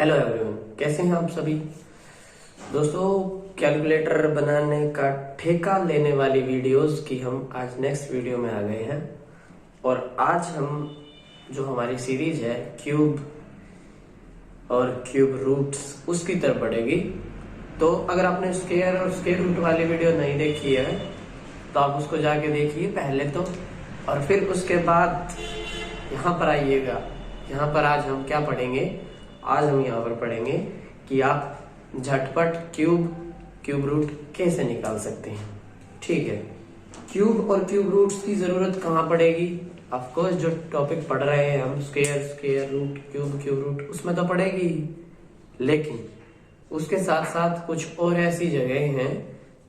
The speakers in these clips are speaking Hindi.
हेलो एवरीवन, कैसे हैं आप सभी दोस्तों। कैलकुलेटर बनाने का ठेका लेने वाली वीडियोस की हम आज नेक्स्ट वीडियो में आ गए हैं। और आज हम जो हमारी सीरीज है क्यूब और क्यूब रूट्स उसकी तरफ बढ़ेगी। तो अगर आपने स्क्वायर और स्क्वायर रूट वाली वीडियो नहीं देखी है तो आप उसको जाके देखिए पहले तो, और फिर उसके बाद यहाँ पर आइएगा। यहाँ पर आज हम क्या पढ़ेंगे, आज हम यहाँ पर पढ़ेंगे कि आप झटपट क्यूब रूट कैसे निकाल सकते हैं। ठीक है, क्यूब और क्यूब रूट्स की जरूरत कहाँ पड़ेगी। ऑफ कोर्स जो टॉपिक पढ़ रहे हैं हम स्क्वायर रूट क्यूब रूट उसमें तो पड़ेगी, लेकिन उसके साथ साथ कुछ और ऐसी जगह हैं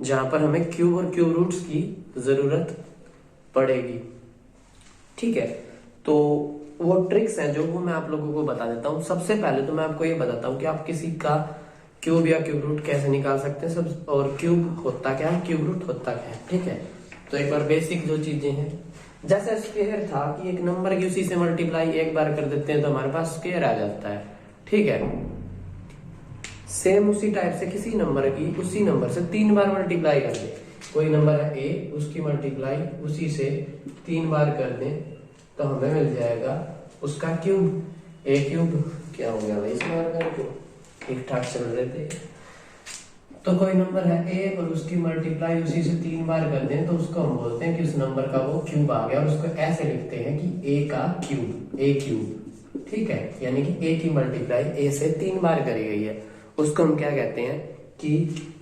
जहां पर हमें क्यूब और क्यूब रूट्स की जरूरत पड़ेगी। ठीक है, तो वो ट्रिक्स हैं जो वो मैं आप लोगों को बता देता हूँ। सबसे पहले तो मैं आपको ये बताता हूँ कि आप किसी का क्यूब या क्यूब रूट कैसे निकाल सकते हैं सब, और क्यूब होता क्या है, क्यूब रूट होता क्या है। ठीक है, तो एक बार बेसिक जो चीजें हैं, जैसे स्क्वायर था कि एक नंबर की उसी से मल्टीप्लाई एक बार कर देते हैं तो हमारे पास स्क्वायर आ जाता है। ठीक है, सेम उसी टाइप से किसी नंबर की उसी नंबर से 3 बार मल्टीप्लाई कर दे। कोई नंबर है ए, उसकी मल्टीप्लाई उसी से 3 बार कर दें तो हमें मिल जाएगा उसका क्यूब। ए क्यूब क्या हो गया भाई, इस बार करके ठीक ठाक चल रहे थे। तो कोई नंबर है ए और उसकी मल्टीप्लाई उसी से 3 बार कर दें तो उसको हम बोलते हैं कि उस नंबर का वो क्यूब आ गया, और उसको ऐसे लिखते हैं कि ए का क्यूब, ए क्यूब। ठीक है, यानी कि ए की मल्टीप्लाई ए से 3 बार करी गई है, उसको हम क्या कहते हैं कि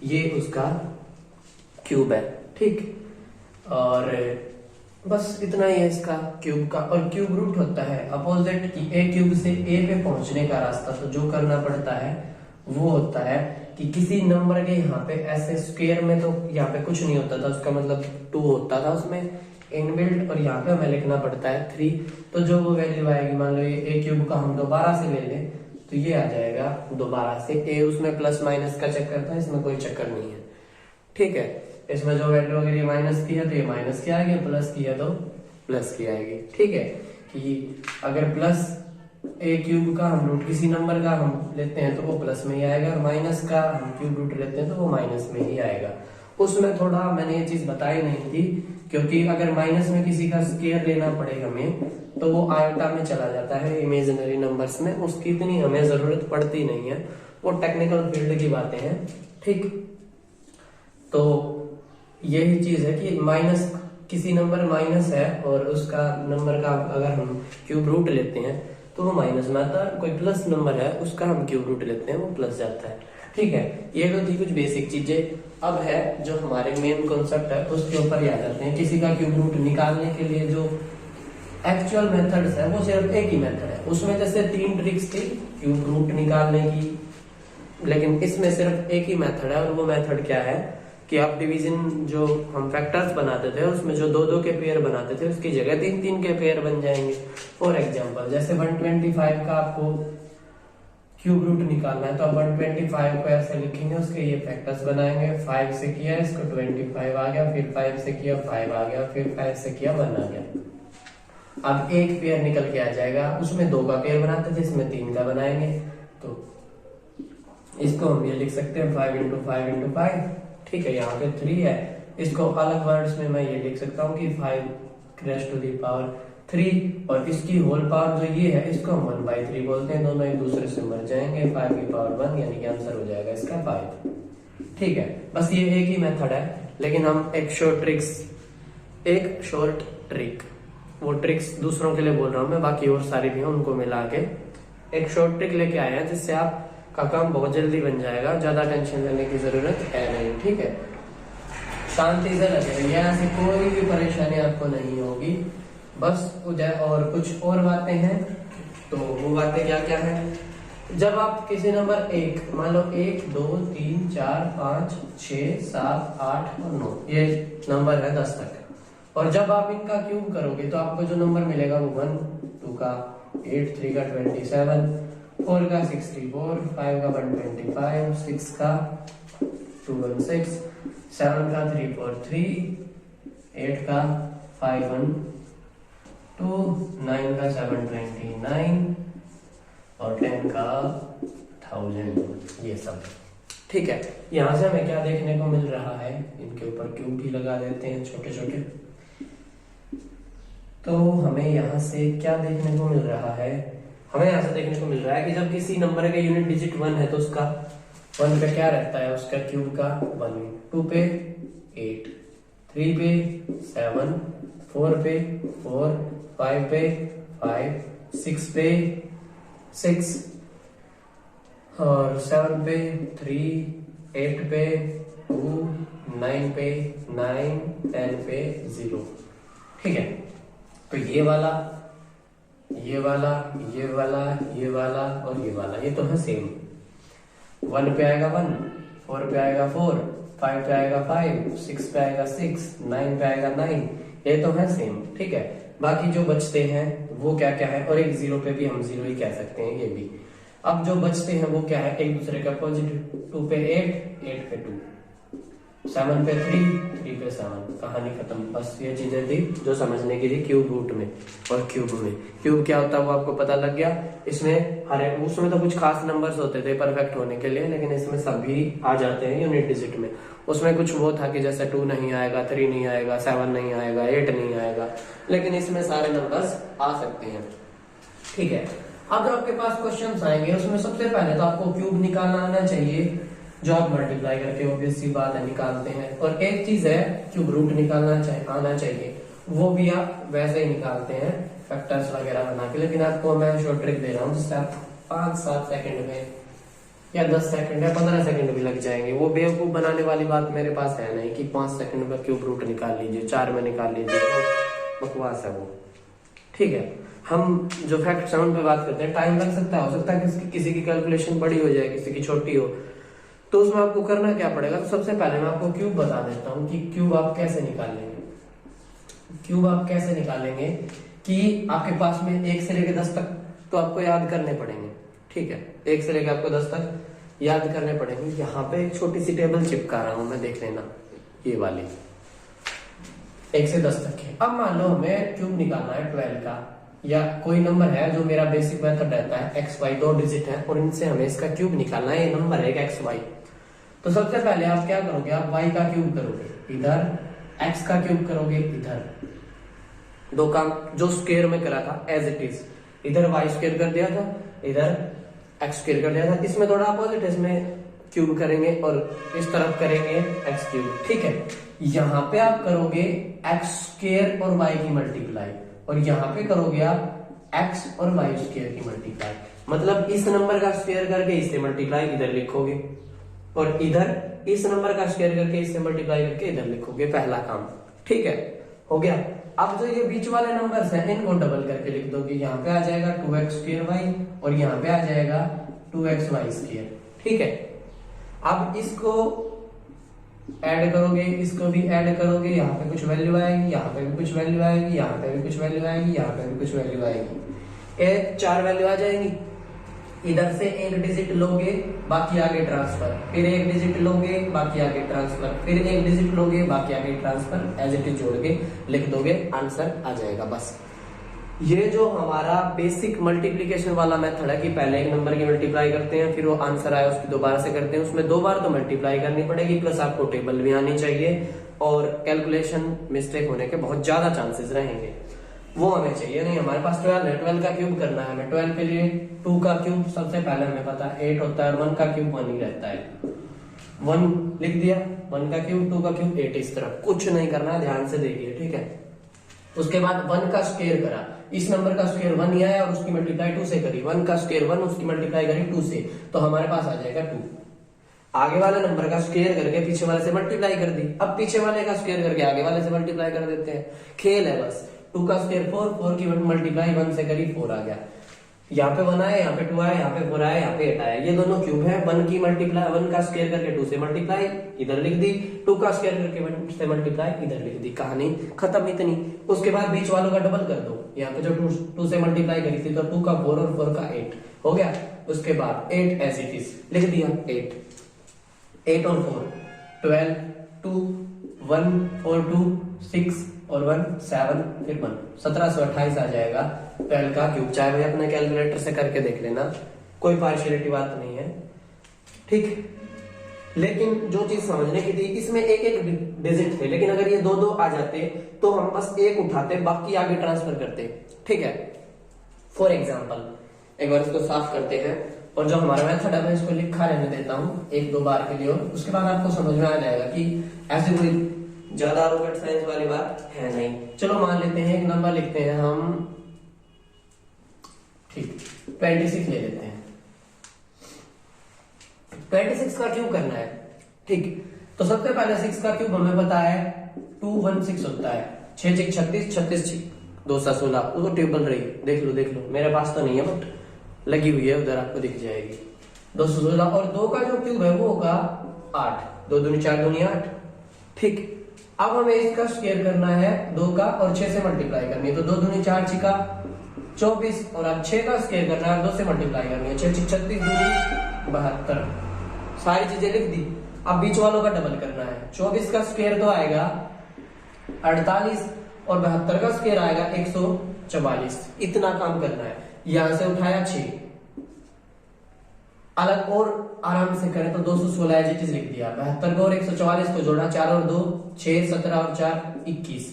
ये उसका क्यूब है। ठीक, और बस इतना ही है इसका क्यूब का। और क्यूब रूट होता है अपोजिट की ए क्यूब से ए पे पहुंचने का रास्ता। तो जो करना पड़ता है वो होता है कि किसी नंबर के यहाँ पे ऐसे स्क्वायर में तो यहाँ पे कुछ नहीं होता था, उसका मतलब 2 होता था उसमें इनबिल्ट, और यहाँ पे हमें लिखना पड़ता है 3। तो जो वो वैल्यू आएगी, मान लो ये ए क्यूब का हम दोबारा से ले लें तो ये आ जाएगा दोबारा से ए। उसमें प्लस माइनस का चक्कर था, इसमें कोई चक्कर नहीं है। ठीक है, इसमें जो वैल्यू अगर ये माइनस की है तो ये माइनस की आएगी, प्लस की है तो प्लस की आएगी। ठीक है, कि अगर प्लस ए क्यूब का हम रूट किसी नंबर का हम लेते हैं तो वो प्लस में ही आएगा, और माइनस का हम क्यूब रूट लेते हैं तो वो माइनस में ही आएगा। उसमें थोड़ा मैंने ये चीज बताई नहीं थी, क्योंकि अगर माइनस में किसी का स्क्वायर लेना पड़े हमें तो वो आयोटा में चला जाता है इमेजिनरी नंबर्स में, उसकी इतनी हमें जरूरत पड़ती नहीं है, वो टेक्निकल फील्ड की बातें हैं। ठीक, तो यही चीज है कि माइनस किसी नंबर माइनस है और उसका नंबर का अगर हम क्यूब रूट लेते हैं तो वो माइनस में आता है, कोई प्लस नंबर है उसका हम क्यूब रूट लेते हैं वो प्लस जाता है। ठीक है, ये तो थी कुछ बेसिक चीजें। अब है जो हमारे मेन कॉन्सेप्ट है उसके ऊपर याद रखते हैं। किसी का क्यूब रूट निकालने के लिए जो एक्चुअल मेथड्स है वो सिर्फ एक ही मेथड है। उसमें जैसे 3 ट्रिक्स थी क्यूब रूट निकालने की, लेकिन इसमें सिर्फ एक ही मेथड है। और वो मेथड क्या है कि आप डिवीजन जो हम फैक्टर्स बनाते थे उसमें जो 2-2 के पेयर बनाते थे उसकी जगह 3-3 के पेयर बन जाएंगे। फॉर एग्जांपल जैसे 125 का आपको क्यूब रूट निकालना है तो आप 125 को ऐसे लिखेंगे, उसके ये फैक्टर्स बनाएंगे। 5 से किया इसको 25 आ गया, फिर 5 से किया 5 आ गया, फिर 5 से किया 1 आ गया। अब एक पेयर निकल के आ जाएगा, उसमें 2 का पेयर बनाते थे, इसमें 3 का बनाएंगे। तो इसको हम ये लिख सकते हैं 5 इंटू 5 इंटू 5। ठीक है, यहाँ पे 3 है, इसको अलग वर्ड्स में मैं ये लिख सकता हूँ कि 5 रेज़ टू दी पावर 3, और इसकी होल पावर जो ये है इसको हम 1/3 बोलते हैं। दोनों एक दूसरे से मर जाएंगे, 5 की पावर 1, यानी कि आंसर हो जाएगा इसका 5। ठीक है, बस ये एक ही मेथड है, लेकिन हम एक शॉर्ट ट्रिक, वो ट्रिक्स दूसरों के लिए बोल रहा हूँ मैं, बाकी और सारी भी हैं उनको मिला के एक शॉर्ट ट्रिक लेके आए हैं जिससे आपका काम बहुत जल्दी बन जाएगा, ज्यादा टेंशन लेने की जरूरत है नहीं। ठीक है, शांति से लगे, ऐसी कोई भी परेशानी आपको नहीं होगी। बस और कुछ और बातें हैं, तो वो बातें क्या क्या है। जब आप किसी नंबर 1 मान लो 1 2 3 4 5 6 7 8 और 9 ये नंबर है 10 तक, और जब आप इनका क्यूब करोगे तो आपको जो नंबर मिलेगा वो 1 2 का 8 3 का 27 4 का 64 5 का 125 6 का 216 7 का 343 8 का 512 9 का 729 और 10 का 1000 ये सब। ठीक है, यहाँ से हमें क्या देखने को मिल रहा है, इनके ऊपर क्यूब भी लगा देते हैं छोटे छोटे। तो हमें यहाँ से क्या देखने को मिल रहा है, हमें यहाँ से देखने को मिल रहा है कि जब किसी नंबर का यूनिट डिजिट 1 है तो उसका 1 पे क्या रहता है, उसका क्यूब का 1, 2 पे 8, 3 पे 7, 4 पे 4, 5 पे 5, 6 पे 6 और 7 पे 3, 8 पे 2, 9 पे 9, 10 पे 0। ठीक है, तो ये वाला ये वाला ये वाला ये वाला और ये वाला ये तो है सेम। 1 पे आएगा 1, 4 पे आएगा 4, 5 पे आएगा 5, 6 पे आएगा 6, 9 पे आएगा 9, ये तो है सेम। ठीक है, बाकी जो बचते हैं वो क्या क्या है, और एक 0 पे भी हम 0 ही कह सकते हैं, ये भी। अब जो बचते हैं वो क्या है, एक दूसरे का पॉजिटिव। 2 पे 8, 8 पे 2, 7 पे 3, 3 पे 7, कहानी खत्म। बस ये चीजें थी जो समझने की थी क्यूब रूट में और क्यूब में। क्यूब क्या होता है वो आपको पता लग गया। इसमें उसमें तो कुछ खास नंबर्स होते थे परफेक्ट होने के लिए, लेकिन इसमें सभी आ जाते हैं यूनिट डिजिट में। उसमें कुछ वो था कि जैसे 2 नहीं आएगा, 3 नहीं आएगा, 7 नहीं आएगा, 8 नहीं आएगा, लेकिन इसमें सारे नंबर्स आ सकते हैं। ठीक है, अब जो आपके पास क्वेश्चंस आएंगे उसमें सबसे पहले तो आपको क्यूब निकालना आना चाहिए, जो आप मल्टीप्लाई करके ऑब्वियस सी बात है निकालते हैं। और एक चीज है क्यूब रूट निकालना आना चाहिए, वो भी आप वैसे ही निकालते हैं फैक्टर्स वगैरह बना के। लेकिन आपको मैं शॉर्ट ट्रिक दे रहा हूँ जिससे आप 5-7 सेकंड में या 10 सेकंड या 15 सेकंड भी लग जाएंगे। वो बेवकूफ बनाने वाली बात मेरे पास है नहीं कि 5 सेकंड में क्यूब रूट निकाल लीजिए, 4 में निकाल लीजिए, तो बकवास है वो। ठीक है, हम जो फैक्ट साउंड पे बात करते हैं, टाइम लग सकता है, हो सकता है किसी की कैलकुलेशन बड़ी हो जाए, किसी की छोटी हो, तो उसमें आपको करना क्या पड़ेगा। तो सबसे पहले मैं आपको क्यूब बता देता हूँ कि क्यूब आप कैसे निकालेंगे। क्यूब आप कैसे निकालेंगे कि आपके पास में 1 से लेकर 10 तक तो आपको याद करने पड़ेंगे। ठीक है, 1 से लेकर आपको 10 तक याद करने पड़ेंगे। यहाँ पे एक छोटी सी टेबल चिपका रहा हूं मैं, देख लेना, ये वाली 1 से 10 तक है। अब मान लो हमें क्यूब निकालना है 12 का, या कोई नंबर है जो मेरा बेसिक मेथड रहता है, एक्स वाई 2 डिजिट है और इनसे हमें इसका क्यूब निकालना है। ये नंबर है एक्स वाई। तो सबसे पहले आप क्या करोगे, आप y का क्यूब करोगे इधर, x का क्यूब करोगे इधर। दो काम जो स्क्वायर में करा था एज इट इज, इधर y स्क्वायर कर दिया था, इधर x स्क्वायर कर दिया था। इसमें थोड़ा अपोजिट, इसमें क्यूब करेंगे और इस तरफ करेंगे x क्यूब। ठीक है, यहाँ पे आप करोगे x स्क्वायर और y की मल्टीप्लाई, और यहाँ पे करोगे आप x और y स्क्वायर की मल्टीप्लाई। मतलब इस नंबर का स्क्वायर करके इससे मल्टीप्लाई इधर लिखोगे, और इधर इस नंबर का स्क्वायर करके इससे मल्टीप्लाई करके इधर लिखोगे। पहला काम ठीक है, हो गया। अब जो ये बीच वाले नंबर्स हैं इनको डबल करके लिख दोगे। यहाँ पे आ जाएगा 2x स्क्वायर y और यहाँ पे आ जाएगा 2xy स्क्वायर। ठीक है, अब इसको ऐड करोगे, इसको भी ऐड करोगे, यहाँ पे कुछ वैल्यू आएगी, यहाँ पे भी कुछ वैल्यू आएगी, यहाँ पे भी कुछ वैल्यू आएगी, यहाँ पे भी कुछ वैल्यू आएगी। ये 4 वैल्यू आ जाएंगी। इधर से एक डिजिट लोगे, बाकी आगे ट्रांसफर, फिर एक डिजिट लोगे, बाकी आगे ट्रांसफर, फिर एक डिजिट लोगे, बाकी आगे ट्रांसफर, एज इट इज जोड़ के लिख दोगे, आंसर आ जाएगा। बस ये जो हमारा बेसिक मल्टीप्लीकेशन वाला मेथड है कि पहले एक नंबर की मल्टीप्लाई करते हैं, फिर वो आंसर आया उसकी दोबारा से करते हैं, उसमें 2 बार तो मल्टीप्लाई करनी पड़ेगी, प्लस आपको टेबल भी आनी चाहिए और कैलकुलेशन मिस्टेक होने के बहुत ज्यादा चांसेस रहेंगे, वो हमें चाहिए नहीं। हमारे पास 12 है, 12 का क्यूब करना है हमें। 12 के लिए 2 का क्यूब सबसे पहले हमें पता है 8 होता है, 1 का क्यूब 1 ही रहता है। 1 लिख दिया, 1 का क्यूब, 2 का क्यूब 8, इस तरह कुछ नहीं करना है, ध्यान से देखिए। ठीक है, उसके बाद 1 का स्क्वायर करा, इस नंबर का स्क्वायर 1 ही आया और उसकी मल्टीप्लाई 2 से करी। 1 का स्क्वायर 1, उसकी मल्टीप्लाई करी 2 से, तो हमारे पास आ जाएगा 2। आगे वाले नंबर का स्क्वायर करके पीछे वाले से मल्टीप्लाई कर दी, अब पीछे वाले का स्क्वायर करके आगे वाले से मल्टीप्लाई कर देते हैं। खेल है बस। 2 का स्क्वायर 4, 4 की मल्टीप्लाई 1 से करी, 4 आ गया। यहाँ पे 1 आया, यहाँ पे 2 आया, यहाँ पे 4 आया, यहाँ पे 8 आया। ये दोनों क्यूब है। 1 की मल्टीप्लाई, 1 का स्क्वायर करके 2 से मल्टीप्लाई इधर लिख दी, 2 का स्क्वायर करके 1 से मल्टीप्लाई इधर लिख दी, कहानी खत्म। इतनी। उसके बाद बीच वालों का डबल कर दो, यहाँ पे जो 2 से मल्टीप्लाई करी थी तो 2 का 4 और 4 का 8 हो गया। उसके बाद 8 एज इट इज लिख दिया, 8 और 4 12, 2 1 4 2 6 और 1 7, फिर 1 1728 आ जाएगा 12 का क्यूब। चाहे भाई अपने कैलकुलेटर से करके देख लेना, कोई पार्शियलिटी बात नहीं है, ठीक। लेकिन जो चीज समझने की थी, इसमें एक एक डिजिट थे, लेकिन अगर ये दो दो आ जाते तो हम बस एक उठाते, बाकी आगे ट्रांसफर करते, ठीक है। फॉर एग्जाम्पल एक बार इसको साफ करते हैं, और जो हमारा मेथड है मैं इसको लिखा रहने देता हूँ एक दो बार के लिए, और उसके बाद आपको समझ में आ जाएगा कि ऐसे कोई ज्यादा रॉकेट साइंस वाली बात है नहीं। चलो मान लेते हैं एक नंबर लिखते हैं हम, ठीक, 26 ले लेते हैं। 26 का क्यूब करना है, ठीक। तो सबसे पहले 6 का क्यूब हमें पता है 216 होता है, 6 6 36, 36 2 16, वो टेबल रही, देख लो, मेरे पास तो नहीं है बट लगी हुई है, उधर आपको दिख जाएगी। 216 और 2 का जो क्यूब है वो होगा 8, 2 दूनी 4 दूनी 8, ठीक। अब हमें इसका स्क्वायर करना है 2 का, और 6 से मल्टीप्लाई करनी है, तो 2 दूनी 4 छिका 24, और अब 6 का स्क्वायर करना है 2 से मल्टीप्लाई करनी है, 6 6 36 दूनी 72, सारी चीजें लिख दी। अब बीच वालों का डबल करना है, 24 का स्क्वायर तो आएगा 48, और 72 का स्क्वायर आएगा 144, इतना काम करना है। यहां से उठाया 6, अलग और आराम से करें तो 216 एज इट इज लिख दिया, 72 को और 144 को जोड़ा, 4 और 2 6, 17 और 4 21,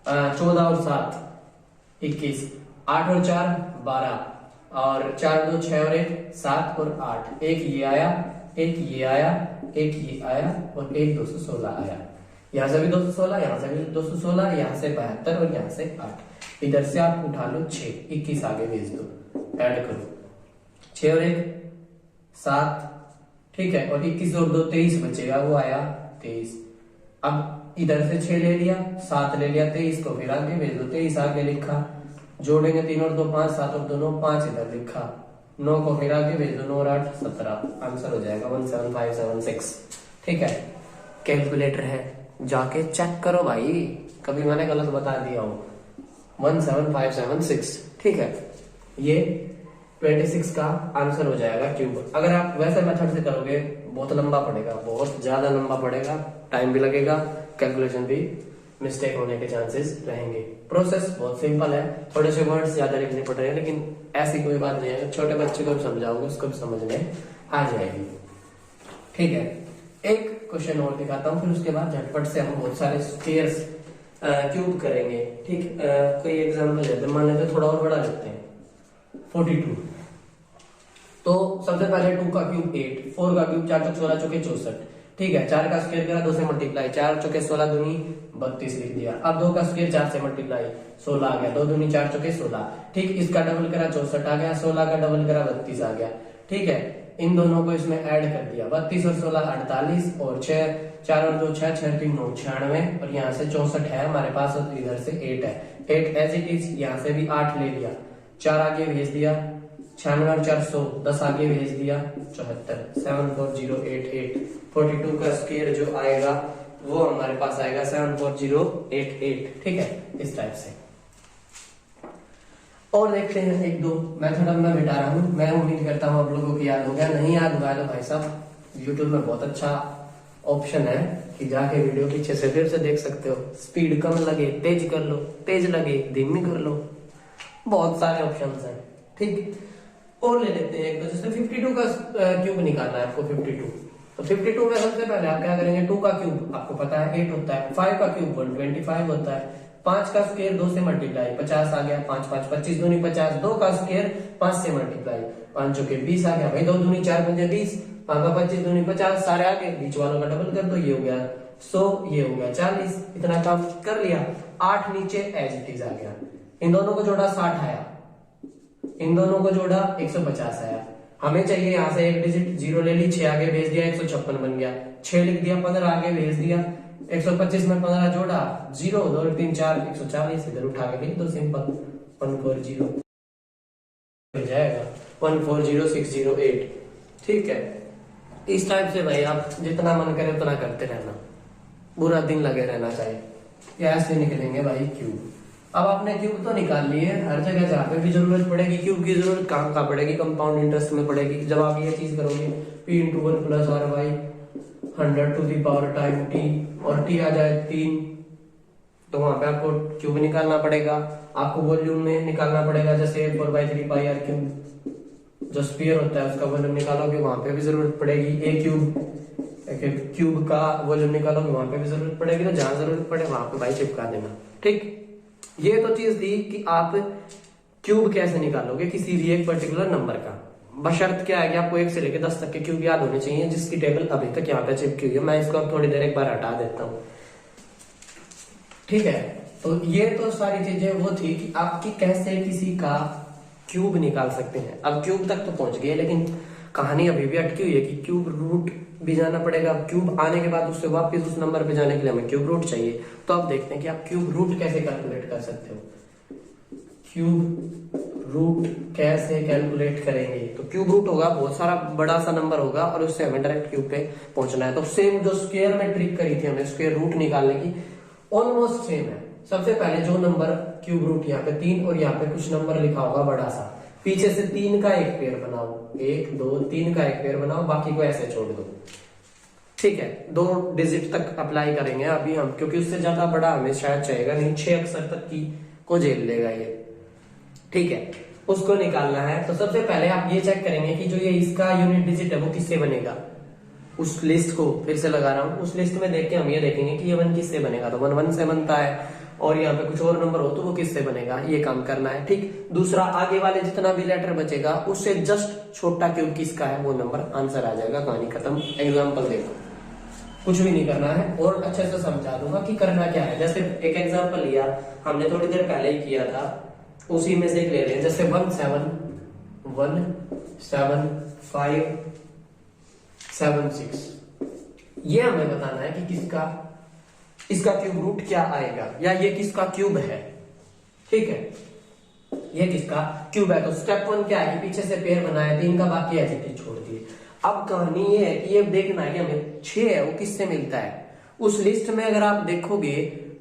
14 और 7 21, 8 और 4 12, और 4 2 6 और 1 7 और 8, एक ये आया, एक ये आया, एक ये आया, और एक 216 आया। यहां से भी 216, यहां से भी 216, यहां से 72 और यहां से 8। इधर से आप उठा लो 6, 21 आगे भेज दो, ऐड करो, 6 और 1 7, ठीक है, और 21 और 2 23 बचेगा, वो आया 23। अब इधर से 6 ले लिया, 7 ले लिया, 23 को फिर आगे भेज दो, 23 आगे लिखा, जोड़ेंगे 3 और 2 5, 7 और 2 9, 5 इधर लिखा, 9 को फिर आगे भेज दो, 9 और 8 17, आंसर हो जाएगा 17576, ठीक है। कैलकुलेटर है, जाके चेक करो भाई, कभी मैंने गलत बता दिया हो, 17576, ठीक है। ये 26 का आंसर हो जाएगा क्यूब। अगर आप वैसे मेथड से करोगे बहुत लंबा पड़ेगा, बहुत ज्यादा लंबा पड़ेगा, टाइम भी लगेगा, कैलकुलेशन भी मिस्टेक होने के चांसेस रहेंगे। प्रोसेस बहुत सिंपल है, थोड़े से वर्ड्स ज्यादा लिखने पड़ रहे हैं, लेकिन ऐसी कोई बात नहीं है, छोटे बच्चे को भी समझाओगे उसको भी समझ में आ जाएगी, ठीक है। एक क्वेश्चन और दिखाता हूँ, फिर उसके बाद झटपट से हम बहुत सारे स्क्वायर्स क्यूब करेंगे, ठीक। कोई एग्जांपल लेते हैं, मान लेते थोड़ा और बड़ा लेते हैं 42। तो सबसे पहले 2 का क्यूब 8, 4 का क्यूब 4 चौक 16 चौके 64, ठीक है। 4 का स्क्वायर करा 2 से मल्टीप्लाई, 4 चौके 16 दूनी 32 लिख दिया। अब 2 का स्क्वायर 4 से मल्टीप्लाई 16 आ गया, 2 दूनी 4 चौके 16, ठीक। इसका डबल करा 64 आ गया, 16 का डबल करा 32 आ गया, ठीक है। इन दोनों को इसमें ऐड कर दिया, 32 और 16 48, और 6 4 और 2 6 6 3 9 96, और यहाँ से 64 है हमारे पास, और इधर से 8 है, 8 एज इट इज, यहाँ से भी 8 ले लिया, 4 आगे भेज दिया, 96 और 400 10 आगे भेज दिया, 74 74088। 42 का स्क्वायर जो आएगा वो हमारे पास आएगा 74088, ठीक है, इस टाइप से। और देखते हैं एक दो मेथड अब मैं मिटा रहा हूँ, मैं उम्मीद करता हूँ आप लोगों को याद हो गया, नहीं याद हुआ तो भाई साहब यूट्यूब में बहुत अच्छा ऑप्शन है कि जाके वीडियो पीछे से फिर से देख सकते हो, स्पीड कम लगे तेज कर लो, तेज लगे धीमी कर लो, बहुत सारे ऑप्शंस हैं, ठीक। और ले लेते हैं एक, तो जैसे 52 का क्यूब निकालना है आपको, 52, तो 52 में सबसे पहले आप क्या करेंगे, 2 का क्यूब आपको पता है 8 होता है, 5 का क्यूब 125 होता है, 5 का स्क्वायर 2 से मल्टीप्लाई 50 आ गया, 5 5 25 दूनी 50, 2 का स्क्वायर 5 से मल्टीप्लाई 5 चौके 20 आ गया भाई, 2 दूनी 4 पंजे 20, 5 का 25 दूनी 50, सारे आगे, बीच वालों का डबल कर दो, ये हो गया 100, ये हो गया 40, इतना काम कर लिया। 8 नीचे एज इट इज आ गया, इन दोनों को जोड़ा 60 आया, इन दोनों को जोड़ा 150 आया। हमें चाहिए यहाँ से एक डिजिट 0 ले ली, 6 आगे भेज दिया 156 बन गया, 6 लिख दिया, 15 आगे भेज दिया, 125 में 15 जोड़ा 0 2 3 4 140, इधर उठा के लिख दो सिंपल, 140 हो जाएगा 140608, ठीक है। इस टाइप से भाई आप जितना मन करे उतना करते रहना, पूरा दिन लगे रहना चाहिए, या ऐसे निकलेंगे भाई क्यूब। अब आपने क्यूब तो निकाल लिए, हर जगह जहाँ पे भी जरूरत पड़ेगी क्यूब की, जरूरत कहाँ पड़ेगी, कंपाउंड इंटरेस्ट में पड़ेगी। जब आप ये चीज करोगे p × 1 + r/y 100 to the power time t, और t आ जाए 3, तो वहां पे आपको क्यूब निकालना पड़ेगा। आपको वॉल्यूम में निकालना पड़ेगा, जैसे 4/3 πr क्यूब, जो स्फीयर होता है उसका वॉल्यूम निकालोगे वहां पे भी जरूरत पड़ेगी। क्यूब का वॉल्यूम निकालोगे वहां पे भी जरूरत पड़ेगी। तो जहां जरूरत पड़े वहां पे भाई चिपका देना। ठीक, ये तो चीज थी कि आप क्यूब कैसे निकालोगे किसी भी एक पर्टिकुलर नंबर का। बशर्त क्या है कि आपको 1 से लेकर 10 तक के क्यूब याद होने चाहिए, जिसकी टेबल अभी तक यहाँ पे चिपकी हुई है। मैं इसको अब थोड़ी देर एक बार हटा देता हूँ। ठीक है, तो ये तो सारी चीजें वो थी कि आपकी कैसे किसी का क्यूब निकाल सकते हैं। अब क्यूब तक तो पहुंच गए, लेकिन कहानी अभी भी अटकी हुई है कि क्यूब रूट भी जाना पड़ेगा। अब क्यूब आने के बाद उससे वापस उस नंबर पे जाने के लिए हमें क्यूब रूट चाहिए। तो अब देखते हैं कि आप क्यूब रूट कैसे कैलकुलेट कर सकते हो। क्यूब रूट कैसे कैलकुलेट करेंगे? तो क्यूब रूट होगा, बहुत सारा बड़ा सा नंबर होगा और उससे हमें डायरेक्ट क्यूब पे पहुंचना है। तो सेम जो स्क्वायर में ट्रिक करी थी हमें स्क्वायर रूट निकालने की, ऑलमोस्ट सेम है। सबसे पहले जो नंबर क्यूब रूट यहाँ पे 3 और यहाँ पे कुछ नंबर लिखा होगा बड़ा सा, पीछे से 3 का एक पेयर बनाओ, 1 2 3 का एक पेयर बनाओ, बाकी को ऐसे छोड़ दो। ठीक है, 2 डिजिट तक अप्लाई करेंगे अभी हम, क्योंकि उससे ज्यादा बड़ा हमें शायद चाहिएगा नहीं। 6 अक्षर तक की को झेल लेगा ये। ठीक है, उसको निकालना है। तो सबसे पहले आप ये चेक करेंगे कि जो ये इसका यूनिट डिजिट है वो किससे बनेगा। उस लिस्ट को फिर से लगा रहा हूं, उस लिस्ट में देख के हम ये देखेंगे कि ये 1 किससे बनेगा। तो 1 1 से बनता है, और यहाँ पे कुछ और नंबर हो तो वो किससे बनेगा, ये काम करना है। ठीक, दूसरा आगे वाले जितना भी लेटर बचेगा उससे जस्ट छोटा क्यूब किसका है वो नंबर आंसर आ जाएगा। कहानी खत्म। एग्जाम्पल देखो, कुछ भी नहीं करना है और अच्छे से समझा दूंगा कि करना क्या है। जैसे एक एग्जाम्पल लिया हमने थोड़ी देर पहले ही किया था, उसी में से एक ले रहे हैं। जैसे 1 7 5 7 6, ये हमें बताना है कि इसका क्यूब रूट क्या आएगा, या ये किसका क्यूब है। ठीक है, ये किसका क्यूब है। तो स्टेप 1 क्या है कि पीछे से पेयर बनाया, 3 का बाकी ऐसे छोड़ दिए। अब कहानी ये है कि ये देखना है कि हमें 6 है वो किससे मिलता है। उस लिस्ट में अगर आप देखोगे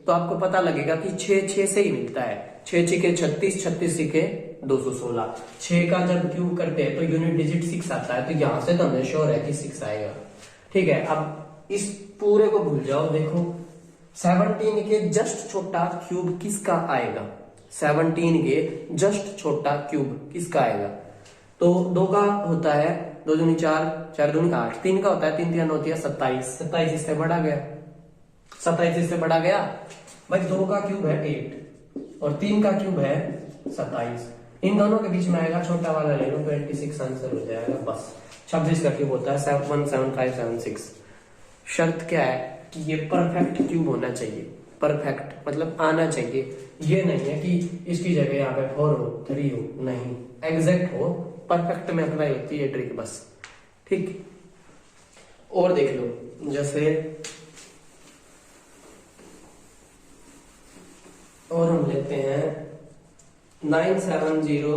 तो आपको पता लगेगा कि 6 से ही मिलता है। 6 6 के 36, 36 6 के 216। 6 का जब क्यूब करते हैं तो यूनिट डिजिट 6 आता है। तो यहां से तो हमें श्योर है कि 6 आएगा। ठीक है, अब इस पूरे को भूल जाओ। देखो 17 के जस्ट छोटा क्यूब किसका आएगा। 17 के जस्ट छोटा क्यूब किसका आएगा। तो 2 का होता है 2 दूनी 4, 4 दूनी 8, 3 का होता है 3 3 होती है 27, 27 इससे बढ़ा गया, 27 इससे बढ़ा गया भाई। 2 का क्यूब है 8 और 3 का क्यूब है 27। इन दोनों के बीच में आएगा छोटा वाला ले लो, 26 आंसर हो जाएगा बस। 26 का क्यूब होता है 71756। शर्त क्या है कि ये परफेक्ट क्यूब होना चाहिए। परफेक्ट मतलब आना चाहिए। ये नहीं है कि इसकी जगह यहाँ पे 4 हो 3 हो, नहीं, एग्जैक्ट हो। परफेक्ट में अप्लाई होती है ट्रिक बस। ठीक, और देख लो जैसे और हम लेते हैं 970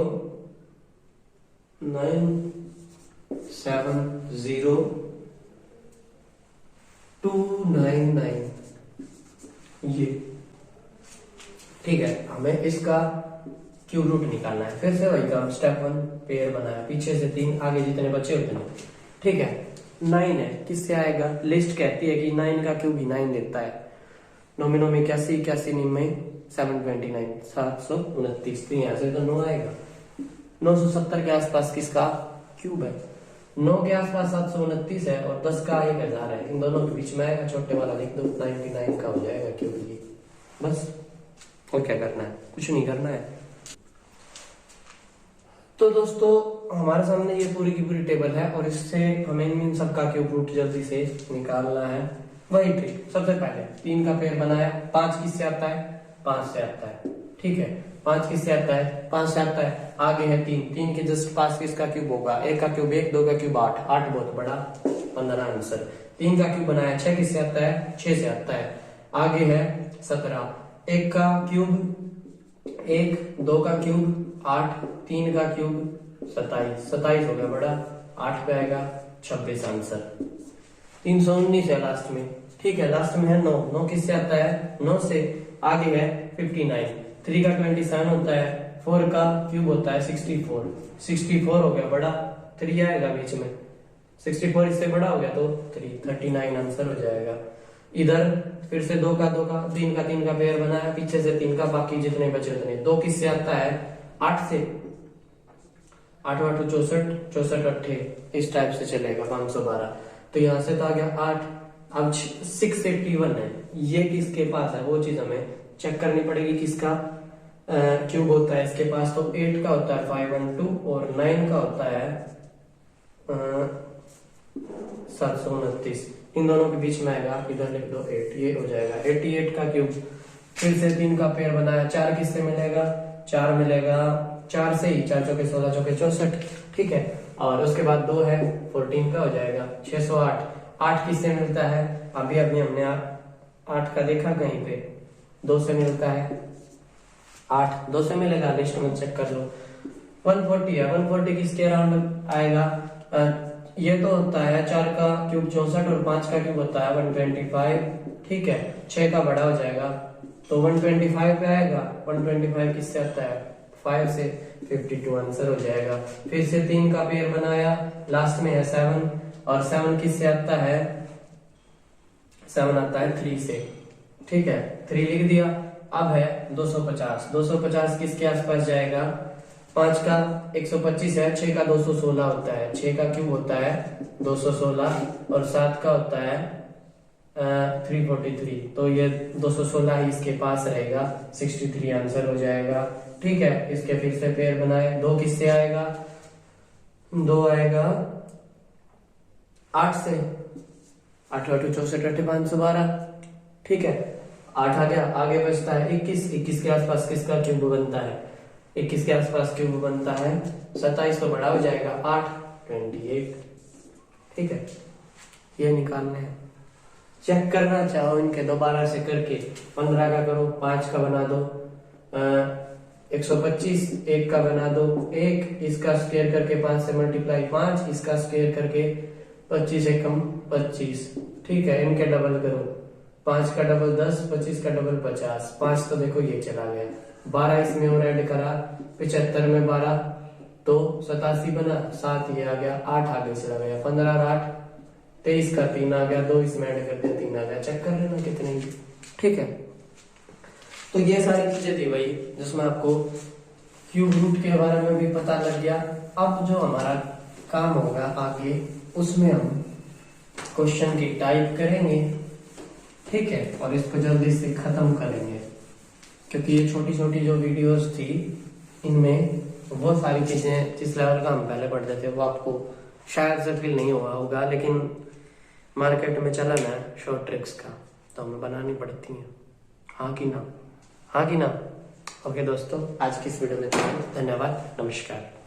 299 ये। ठीक है, हमें इसका क्यूब रूट निकालना है। फिर से वही काम, स्टेप 1 पेयर बनाया, पीछे से 3, आगे जितने बचे उतने। ठीक है, 9 है, किससे आएगा। लिस्ट कहती है कि 9 का क्यूब ही 9 देता है। नोमिनो में 81 81 में 729 729, तो यहाँ से तो 9 आएगा। 970 के आसपास किसका क्यूब है। 9 के आसपास 729 है और 10 का 1000 है। इन दोनों के बीच में आएगा, छोटे वाला लिख दो, 99 का हो जाएगा क्यूब। ये बस, और क्या करना है, कुछ नहीं करना है। तो दोस्तों हमारे सामने ये पूरी की पूरी टेबल है और इससे हमें इन सबका क्यूब रूट जल्दी से निकालना है। वही ट्रिक, सबसे पहले 3 का पेयर बनाया, 5 किससे आता है, 5 से आता है। ठीक है, 5 किससे आता है, 5 से आता है। आगे है 3, 3 के जस्ट पास किसका क्यूब होगा, 1 का क्यूब 1, 2 का क्यूब 8, 8 बहुत बड़ा, 15 आंसर। 3 का क्यूब बनाया, 6 किससे आता है, 6 से आता है। आगे है 17, 1 का क्यूब 1, 2 का क्यूब 8, 3 का क्यूब 27, 27 हो गया बड़ा, 8 पे आएगा 26 आंसर। 319 है लास्ट में। ठीक है, लास्ट में है 9, 9 किससे आता है, 9 से। आगे है 59, 3 का 27 होता है, 4 का क्यूब होता है 64, 64 हो गया बड़ा, 3 आएगा बीच में, 64 इससे बड़ा हो गया तो 39 आंसर हो जाएगा। इधर फिर से 2 का 2 का 3 का 3 का पेयर बनाया, पीछे से 3 का, बाकी जितने बचे उतने। 2 किससे आता है, 8 से। 8 8 64, 64 अट्ठे इस टाइप से चलेगा 512। तो यहाँ से तो आ गया 8। अब 681 है, ये किसके पास है वो चीज हमें चेक करनी पड़ेगी, किसका क्यूब होता है इसके पास। तो 8 का होता है 512 और 9 का होता है 729। इन दोनों के बीच में आएगा, इधर लिख दो 8, ये हो जाएगा 88 का क्यूब। फिर से 3 का पेयर बनाया, 4 किससे मिलेगा, 4 मिलेगा 4 से ही, 4 चौके 16 चौके 64, ठीक है। और उसके बाद 2 है 14 का हो जाएगा 608। 8 किससे मिलता है, अभी हमने 8 का देखा कहीं पे, 2 से मिलता है, 8 2 से मिलेगा, लिस्ट में चेक कर लो। 140 है, 140 किसके अराउंड आएगा, ये तो होता है 4 का क्यूब 64 और 5 का क्यूब होता है 125, ठीक है। 6 का बड़ा हो जाएगा तो 125 पे आएगा। 125 किससे आता है, 5 से, 52 आंसर हो जाएगा। फिर से 3 का पेयर बनाया, लास्ट में है 7, और 7 किससे आता है, 7 आता है 3 से, ठीक है। 3 लिख दिया। अब है 250, 250 किसके आसपास जाएगा, 5 का 125 है, 6 का 216 होता है, 6 का क्यूब होता है 216 और 7 का होता है 343। तो ये 216 ही इसके पास रहेगा, 63 आंसर हो जाएगा, ठीक है। इसके फिर से पेयर बनाए, 2 किससे आएगा, 2 आएगा 8 से, 8 8 64 8 512, ठीक है। 8 आ गया, आगे बचता है 21, 21 के आसपास किसका क्यूब बनता है, 21 के आसपास क्यूब बनता है 27, तो बड़ा हो जाएगा 8 28, ठीक है। ये निकालने हैं, चेक करना चाहो इनके दोबारा से करके, 15 का करो, 5 का बना दो, 125, 1 का बना दो, 1 इसका स्क्वायर करके 5 से मल्टीप्लाई 5, इसका स्क्वायर करके 25 एकम 25, ठीक है। इनके डबल करो, 5 का डबल 10, 25 का डबल 50, 5 तो देखो ये चला गया, 12 इसमें और ऐड करा, 75 में 12 तो 87 बना, 7 ये आ गया, 8 आगे चला गया, 15 और 8 23 का 3 आ गया, 2 इसमें ऐड कर दिया 3 आ गया, चेक कर लेना कितने, ठीक है। तो ये सारी चीजें थी भाई जिसमें आपको क्यूब रूट के बारे में भी पता लग गया। अब जो हमारा काम होगा आगे, उसमें हम क्वेश्चन की टाइप करेंगे, ठीक है, और इसको जल्दी से खत्म करेंगे, क्योंकि ये छोटी छोटी जो वीडियोस थी इनमें बहुत सारी चीजें जिस लेवल का हम पहले पढ़ते थे वो आपको शायद से फील नहीं हुआ होगा, लेकिन मार्केट में चलन है शॉर्ट ट्रिक्स का, तो हमें बनानी पड़ती है, हाँ कि ना, हाँ कि ना। ओके दोस्तों, आज की इस वीडियो में धन्यवाद, नमस्कार।